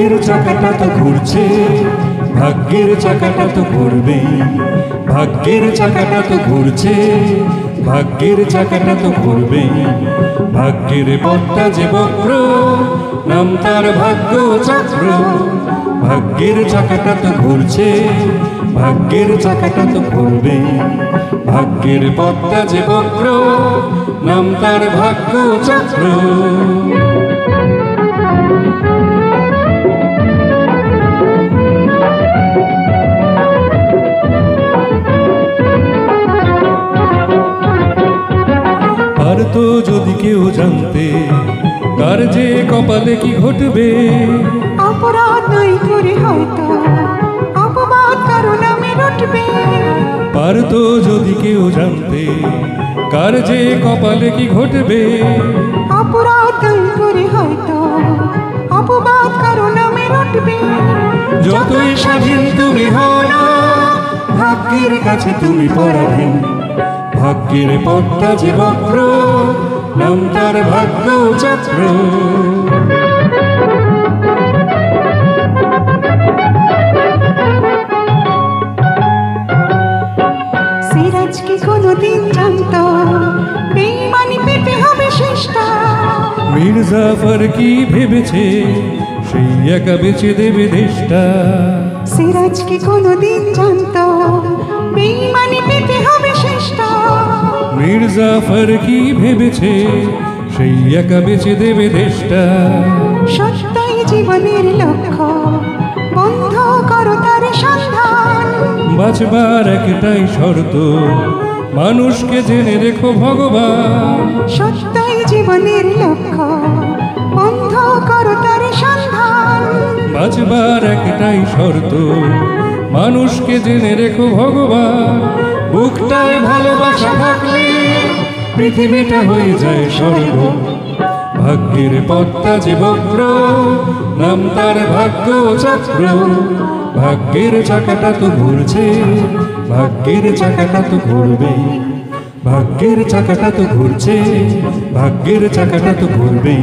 ভাগ্যের চাকাটা তো ঘুরছে, ভাগ্যের চাকাটা তো ঘুরবে, ভাগ্যের চাকাটা তো ঘুরছে, ভাগ্যের চাকাটা তো ঘুরবে। ভাগ্যের পথটা যে বক্র, নাম তার ভাগ্য চক্র। ভাগ্যের চাকাটা তো ঘুরছে, ভাগ্যের চাকাটা তো ঘুরবে। ভাগ্যের পথটা যে বক্র, নাম তার ভাগ্য চক্র। পারতো যদি কেউ জানতে, কার যে কপালে কি ঘটবে। অপরাধ নাই করে হয়তো অপবাদ কারো নামে রটবে। পারতো যদি কেউ জানতে, কার যে কপালে কি ঘটবে। অপরাধ নাই করে হয়তো অপবাদ কারো নামে রটবে। যতই স্বাধীন তুমি হও না, ভাগ্যের কাছে তুমি পরাধীন। ভাগ্যের পথটা যে বক্র, নাম তার ভাগ্য চক্র। সিরাজকে কোনোদিন জানতো বেঈমানি পেতে হবে শেষটা। মীর জাফর কি ভেবেছে, সেই একা বেঁচে দেবে দেশটা। সিরাজকে কোনোদিন জানতো বেঈমানি পেতে হবে শেষটা। মীর জাফর কি ভেবেছে, সেই একা বেঁচে দেবে দেশটা। সত্যই জীবনের লক্ষ্য, বন্ধ করো তার সন্ধান। বাঁচবার একটাই শর্ত, মানুষকে জেনে রেখো ভগবান। সত্যই জীবনের লক্ষ্য, বন্ধ করো তার সন্ধান। বাঁচবার একটাই শর্ত, মানুষকে জেনে রেখো ভগবান। বুকটায় ভালোবাসা থাকলে পৃথিবীটা হয়ে যায় স্বর্গ। ভাগ্যের পথটা যে বক্র, নাম তার ভাগ্য চক্র। ভাগ্যের চাকাটা তো ঘুরছে, ভাগ্যের চাকাটা তো ঘুরবে। ভাগ্যের চাকাটা তো ঘুরছে, ভাগ্যের চাকাটা তো ঘুরবে।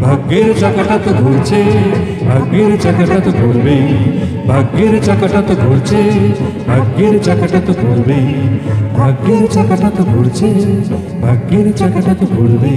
ভাগ্যের চাকাটা তো ঘুরছে, ভাগ্যের চাকাটা তো ঘুরবে। ভাগ্যের চাকাটা তো ঘুরছে, ভাগ্যের চাকাটা তো ঘুরবে। ভাগ্যের চাকাটা তো ঘুরছে, ভাগ্যের চাকাটা তো ঘুরবে।